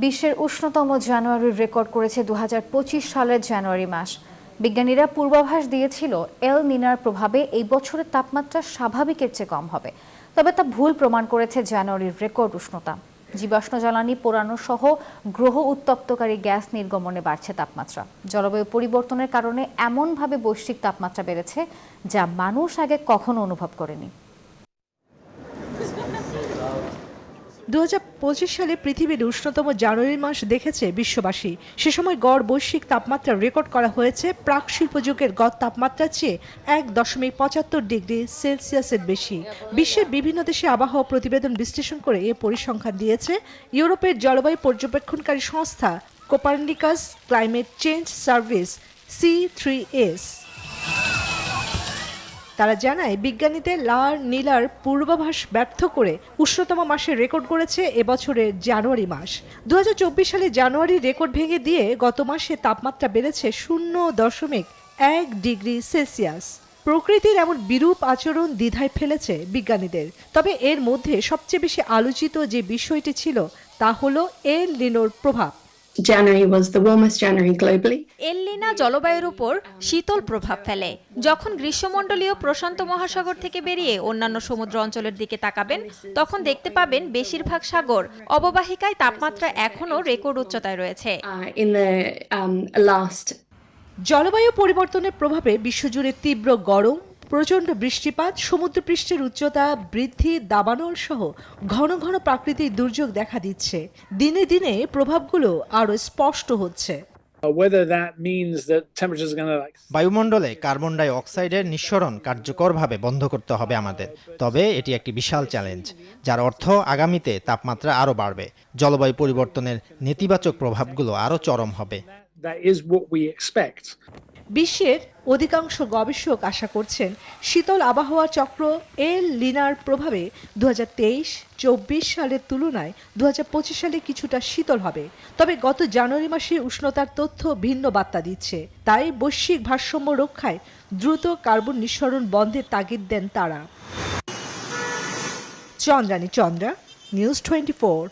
বিশ্বের উষ্ণতম জানুয়ারির রেকর্ড করেছে ২০২৫ সালের জানুয়ারি মাস। বিজ্ঞানীরা পূর্বাভাস দিয়েছিল এল নিনার প্রভাবে এই বছরের তাপমাত্রা স্বাভাবিকের চেয়ে কম হবে, তবে তা ভুল প্রমাণ করেছে জানুয়ারির রেকর্ড উষ্ণতা। জীবাশ্ম জ্বালানি পোড়ানো সহ গ্রহ উত্তপ্তকারী গ্যাস নির্গমনে বাড়ছে তাপমাত্রা। জলবায়ু পরিবর্তনের কারণে এমনভাবে বৈশ্বিক তাপমাত্রা বেড়েছে যা মানুষ আগে কখনো অনুভব করেনি। ২০২৫ সালে পৃথিবীর উষ্ণতম জানুয়ারি মাস দেখেছে বিশ্ববাসী। সে সময় গড় বৈশ্বিক তাপমাত্রা রেকর্ড করা হয়েছে প্রাক শিল্পযুগের গড় তাপমাত্রার চেয়ে ১.৭৫ ডিগ্রি সেলসিয়াসের বেশি। বিশ্বের বিভিন্ন দেশে আবহাওয়া প্রতিবেদন বিশ্লেষণ করে এ পরিসংখ্যান দিয়েছে ইউরোপের জলবায়ু পর্যবেক্ষণকারী সংস্থা Copernicus climate change service C3S। তারা জানায় বিজ্ঞানীদের লার নীলার পূর্বাভাস ব্যর্থ করে উষ্ণতম মাসে রেকর্ড করেছে এবছরের জানুয়ারি মাস। ২০২৪ সালে জানুয়ারি রেকর্ড ভেঙে দিয়ে গত মাসে তাপমাত্রা বেড়েছে 0.১ ডিগ্রি সেলসিয়াস। প্রকৃতির এমন বিরূপ আচরণ দ্বিধায় ফেলেছে বিজ্ঞানীদের। তবে এর মধ্যে সবচেয়ে বেশি আলোচিত যে বিষয়টি ছিল তা হলো এল নিনোর প্রভাব। January was the warmest January globally. এল নিনা জলবায়ুর উপর শীতল প্রভাব ফেলে। যখন গ্রীষ্মমণ্ডলীয় প্রশান্ত মহাসাগর থেকে বেরিয়ে অন্যান্য সমুদ্র অঞ্চলের দিকে তাকাবেন, তখন দেখতে পাবেন বেশিরভাগ সাগর অববাহিকায় তাপমাত্রা এখনও রেকর্ড উচ্চতায় রয়েছে। In the last জলবায়ু পরিবর্তনের প্রভাবে বিশ্বজুড়ে তীব্র গরম, প্রচণ্ড বৃষ্টিপাত, সমুদ্রপৃষ্ঠের উচ্চতা বৃদ্ধি, দাবানল সহ ঘন ঘন প্রাকৃতিক দুর্যোগ দেখা দিচ্ছে। দিনে দিনে প্রভাবগুলো আরও স্পষ্ট হচ্ছে। বায়ুমণ্ডলে কার্বন ডাই অক্সাইডের নিঃসরণ কার্যকরভাবে বন্ধ করতে হবে আমাদের। তবে এটি একটি বিশাল চ্যালেঞ্জ, যার অর্থ আগামীতে তাপমাত্রা আরও বাড়বে। জলবায়ু পরিবর্তনের নেতিবাচক প্রভাবগুলো আরও চরম হবে। বিশ্বের অধিকাংশ গবেষক আশা করছেন শীতল আবহাওয়া চক্র এল নিনার প্রভাবে ২০২৩-২৪ সালের তুলনায় ২০২৫ সালে কিছুটা শীতল হবে। তবে গত জানুয়ারি মাসে উষ্ণতার তথ্য ভিন্ন বার্তা দিচ্ছে। তাই বৈশ্বিক ভারসাম্য রক্ষায় দ্রুত কার্বন নিঃসরণ বন্ধের তাগিদ দেন তারা। চন্দ্রানী চন্দ্রা, নিউজ 24।